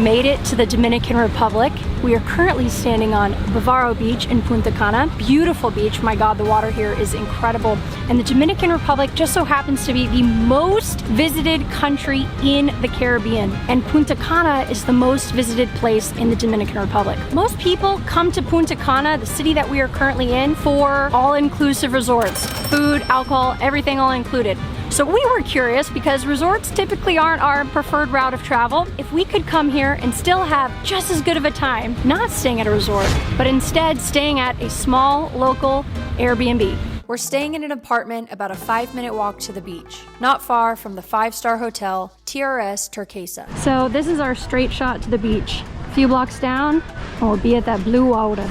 made it to the Dominican Republic. We are currently standing on Bavaro Beach in Punta Cana. Beautiful beach, my God, the water here is incredible. And the Dominican Republic just so happens to be the most visited country in the Caribbean. And Punta Cana is the most visited place in the Dominican Republic. Most people come to Punta Cana, the city that we are currently in, for all-inclusive resorts. Food, alcohol, everything all included. So we were curious because resorts typically aren't our preferred route of travel. If we could come here and still have just as good of a time, not staying at a resort, but instead staying at a small local Airbnb. We're staying in an apartment about a 5-minute walk to the beach, not far from the 5-star hotel TRS Turquesa. So this is our straight shot to the beach. A few blocks down, and we'll be at that blue water.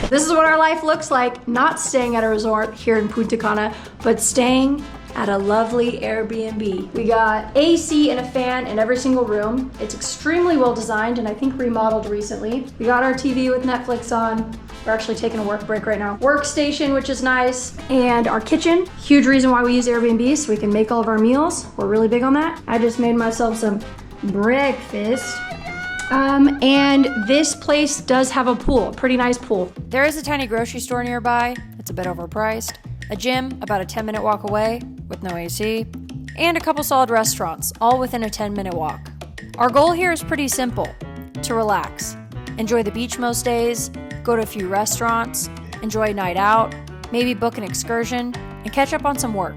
This is what our life looks like, not staying at a resort here in Punta Cana, but staying at a lovely Airbnb. We got AC and a fan in every single room. It's extremely well designed and I think remodeled recently. We got our TV with Netflix on. We're actually taking a work break right now. Workstation, which is nice, and our kitchen. Huge reason why we use Airbnb, so we can make all of our meals. We're really big on that. I just made myself some breakfast. And this place does have a pool, a pretty nice pool. There is a tiny grocery store nearby. It's a bit overpriced. A gym about a 10-minute walk away with no AC. And a couple solid restaurants, all within a 10-minute walk. Our goal here is pretty simple: to relax. Enjoy the beach most days, go to a few restaurants, enjoy a night out, maybe book an excursion, and catch up on some work.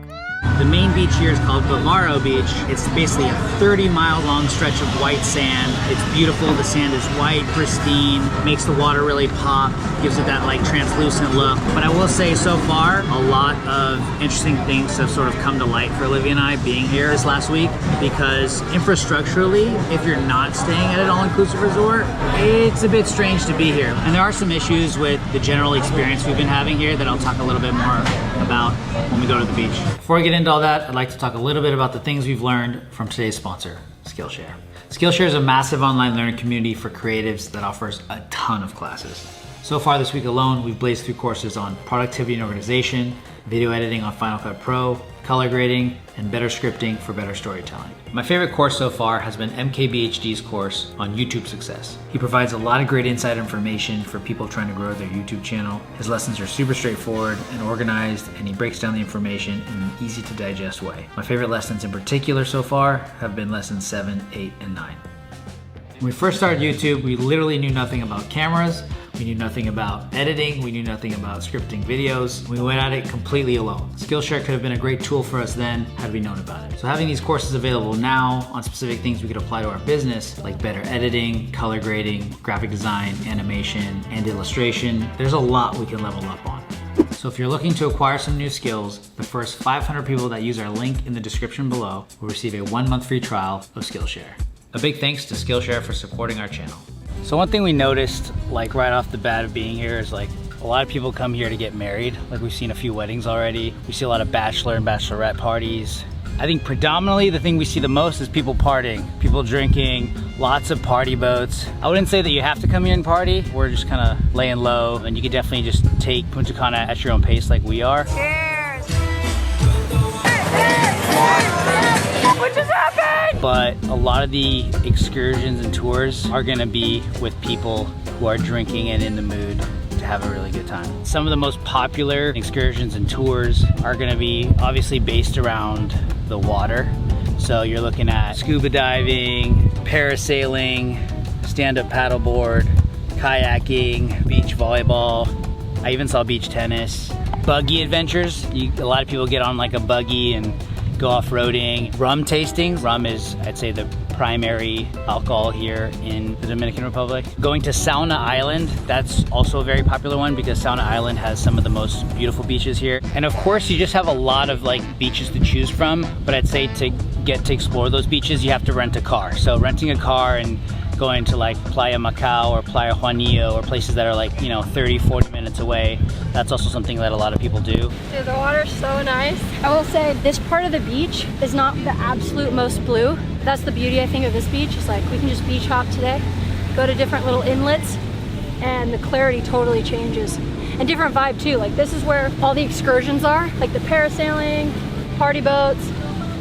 The main beach here is called Bavaro Beach. It's basically a 30-mile long stretch of white sand. It's beautiful. The sand is white, pristine, makes the water really pop, gives it that like translucent look. But I will say so far, a lot of interesting things have sort of come to light for Olivia and I being here this last week, because infrastructurally, if you're not staying at an all-inclusive resort, it's a bit strange to be here. And there are some issues with the general experience we've been having here that I'll talk a little bit more about when we go to the beach. Before I get into all that, I'd like to talk a little bit about the things we've learned from today's sponsor, Skillshare. Skillshare is a massive online learning community for creatives that offers a ton of classes. So far this week alone, we've blazed through courses on productivity and organization, video editing on Final Cut Pro, color grading, and better scripting for better storytelling. My favorite course so far has been MKBHD's course on YouTube success. He provides a lot of great inside information for people trying to grow their YouTube channel. His lessons are super straightforward and organized, and he breaks down the information in an easy to digest way. My favorite lessons in particular so far have been lessons 7, 8, and 9. When we first started YouTube, we literally knew nothing about cameras. We knew nothing about editing. We knew nothing about scripting videos. We went at it completely alone. Skillshare could have been a great tool for us then had we known about it. So having these courses available now on specific things we could apply to our business, like better editing, color grading, graphic design, animation, and illustration, there's a lot we can level up on. So if you're looking to acquire some new skills, the first 500 people that use our link in the description below will receive a 1-month free trial of Skillshare. A big thanks to Skillshare for supporting our channel. So one thing we noticed, like right off the bat of being here, is like a lot of people come here to get married. Like we've seen a few weddings already. We see a lot of bachelor and bachelorette parties. I think predominantly the thing we see the most is people partying, people drinking, lots of party boats. I wouldn't say that you have to come here and party. We're just kind of laying low, and you can definitely just take Punta Cana at your own pace like we are. Cheers! What just happened? But a lot of the excursions and tours are gonna be with people who are drinking and in the mood to have a really good time. Some of the most popular excursions and tours are gonna be obviously based around the water. So you're looking at scuba diving, parasailing, stand-up paddleboard, kayaking, beach volleyball. I even saw beach tennis. Buggy adventures. A lot of people get on like a buggy and go off-roading. Rum tasting. Rum is, I'd say, the primary alcohol here in the Dominican Republic. Going to Sauna Island, that's also a very popular one because Sauna Island has some of the most beautiful beaches here. And of course, you just have a lot of like beaches to choose from, but I'd say to get to explore those beaches, you have to rent a car. So renting a car and going to like Playa Macao or Playa Juanillo or places that are like, 30, 40 minutes away, that's also something that a lot of people do. Dude, the water's so nice. I will say this part of the beach is not the absolute most blue. That's the beauty, I think, of this beach. It's like we can just beach hop today, go to different little inlets, and the clarity totally changes. And different vibe too. Like this is where all the excursions are, like the parasailing, party boats,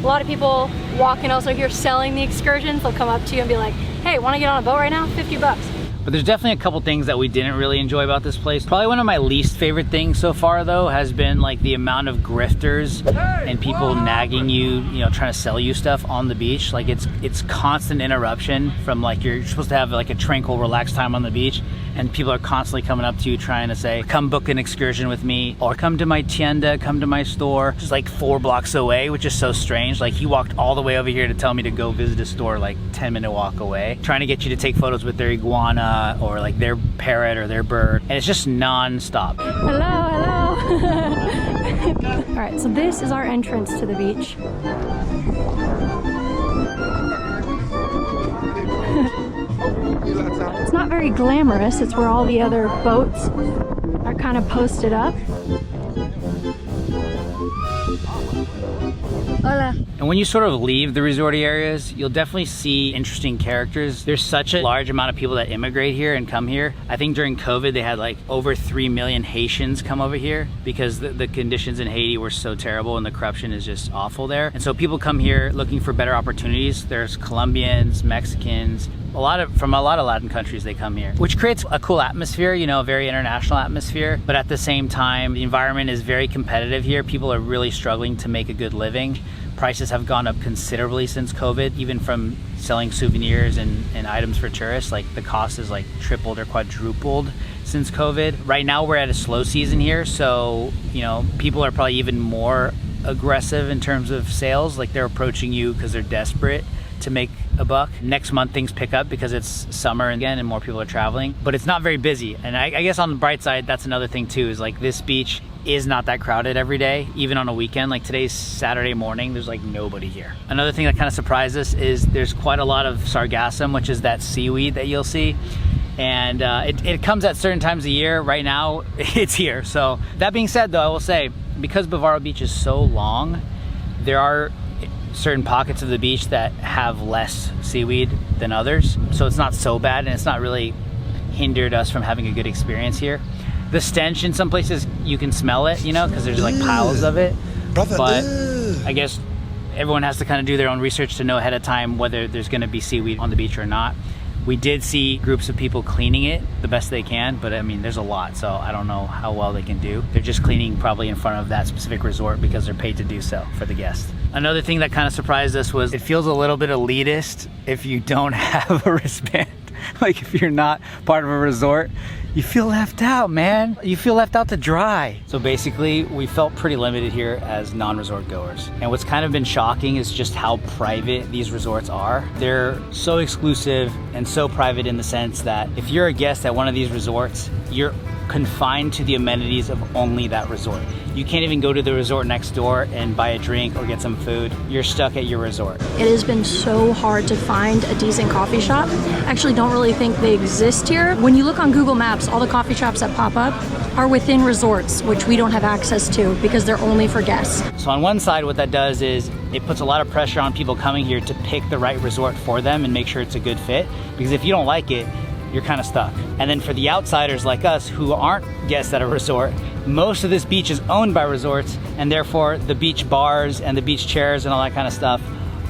A lot of people walking also here selling the excursions. They'll come up to you and be like, hey, want to get on a boat right now? 50 bucks. But there's definitely a couple things that we didn't really enjoy about this place. Probably one of my least favorite things so far though has been like the amount of grifters and people nagging you, trying to sell you stuff on the beach. Like it's constant interruption from like you're supposed to have like a tranquil, relaxed time on the beach, and people are constantly coming up to you trying to say, come book an excursion with me, or come to my tienda, come to my store. Just like 4 blocks away, which is so strange. Like he walked all the way over here to tell me to go visit a store like 10-minute walk away, trying to get you to take photos with their iguana or like their parrot or their bird, and it's just non-stop. Hello, hello. All right, so this is our entrance to the beach. It's not very glamorous. It's where all the other boats are kind of posted up. Hola. And when you sort of leave the resorty areas, you'll definitely see interesting characters. There's such a large amount of people that immigrate here and come here. I think during COVID, they had like over 3 million Haitians come over here because the conditions in Haiti were so terrible and the corruption is just awful there. And so people come here looking for better opportunities. There's Colombians, Mexicans, from a lot of Latin countries they come here, which creates a cool atmosphere, a very international atmosphere. But at the same time, the environment is very competitive here. People are really struggling to make a good living. Prices have gone up considerably since COVID, even from selling souvenirs and items for tourists. Like the cost is like tripled or quadrupled since COVID. Right now we're at a slow season here, so people are probably even more aggressive in terms of sales. Like they're approaching you because they're desperate to make a buck. Next month things pick up because it's summer again and more people are traveling, but it's not very busy. And I guess on the bright side, that's another thing too, is like this beach is not that crowded every day, even on a weekend. Like today's Saturday morning, there's like nobody here. Another thing that kind of surprised us is there's quite a lot of sargassum, which is that seaweed that you'll see. And it comes at certain times of year. Right now, it's here. So that being said though, I will say, because Bavaro Beach is so long, there are certain pockets of the beach that have less seaweed than others. So it's not so bad, and it's not really hindered us from having a good experience here. The stench in some places, you can smell it, because there's like piles of it. But I guess everyone has to kind of do their own research to know ahead of time whether there's going to be seaweed on the beach or not. We did see groups of people cleaning it the best they can, but I mean, there's a lot, so I don't know how well they can do. They're just cleaning probably in front of that specific resort because they're paid to do so for the guests. Another thing that kind of surprised us was it feels a little bit elitist if you don't have a wristband. Like if you're not part of a resort, you feel left out, man. You feel left out to dry. So basically, we felt pretty limited here as non-resort goers. And what's kind of been shocking is just how private these resorts are. They're so exclusive and so private in the sense that if you're a guest at one of these resorts, you're confined to the amenities of only that resort. You can't even go to the resort next door and buy a drink or get some food. You're stuck at your resort. It has been so hard to find a decent coffee shop. I actually don't really think they exist here. When you look on Google Maps, all the coffee shops that pop up are within resorts, which we don't have access to because they're only for guests. So on one side, what that does is it puts a lot of pressure on people coming here to pick the right resort for them and make sure it's a good fit. Because if you don't like it, you're kind of stuck. And then for the outsiders like us who aren't guests at a resort, most of this beach is owned by resorts, and therefore the beach bars and the beach chairs and all that kind of stuff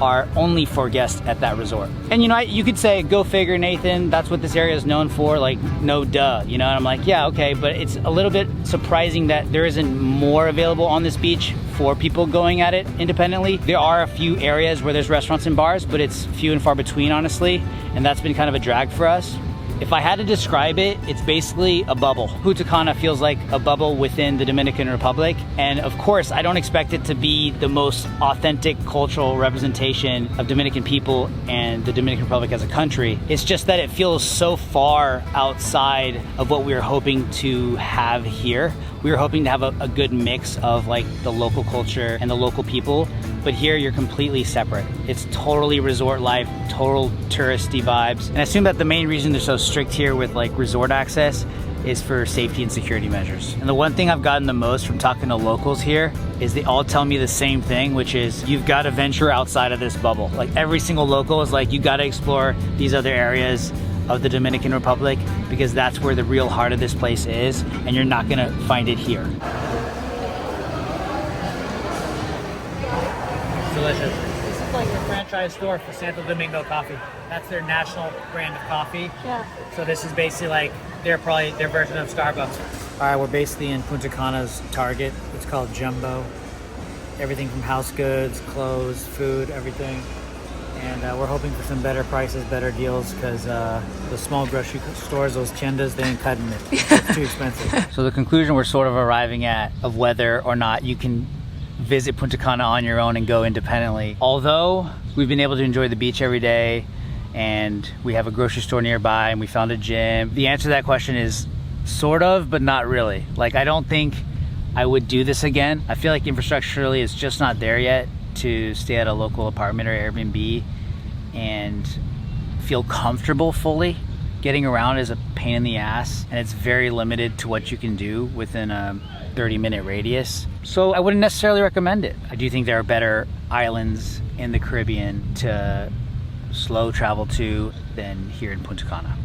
are only for guests at that resort. And you could say, go figure, Nathan, that's what this area is known for, like, no duh, and I'm like, yeah, okay, but it's a little bit surprising that there isn't more available on this beach for people going at it independently. There are a few areas where there's restaurants and bars, but it's few and far between, honestly, and that's been kind of a drag for us. If I had to describe it, it's basically a bubble. Punta Cana feels like a bubble within the Dominican Republic. And of course, I don't expect it to be the most authentic cultural representation of Dominican people and the Dominican Republic as a country. It's just that it feels so far outside of what we were hoping to have here. We were hoping to have a good mix of like the local culture and the local people, but here you're completely separate. It's totally resort life, total touristy vibes. And I assume that the main reason they're so strict here with like resort access is for safety and security measures. And the one thing I've gotten the most from talking to locals here is they all tell me the same thing, which is you've got to venture outside of this bubble. Like every single local is like, you got to explore these other areas of the Dominican Republic because that's where the real heart of this place is, and you're not gonna find it here. So delicious. This is like a franchise store for Santo Domingo Coffee. That's their national brand of coffee. Yeah. So this is basically like their version of Starbucks. All right, we're basically in Punta Cana's Target. It's called Jumbo. Everything from house goods, clothes, food, everything. And we're hoping for some better prices, better deals, because the small grocery stores, those tiendas, they ain't cutting it. It's too expensive. So the conclusion we're sort of arriving at of whether or not you can visit Punta Cana on your own and go independently. Although we've been able to enjoy the beach every day and we have a grocery store nearby and we found a gym, the answer to that question is sort of, but not really. Like, I don't think I would do this again. I feel like infrastructurally it's just not there yet to stay at a local apartment or Airbnb and feel comfortable fully. Getting around is a pain in the ass, and it's very limited to what you can do within a 30-minute radius. So I wouldn't necessarily recommend it. I do think there are better islands in the Caribbean to slow travel to than here in Punta Cana.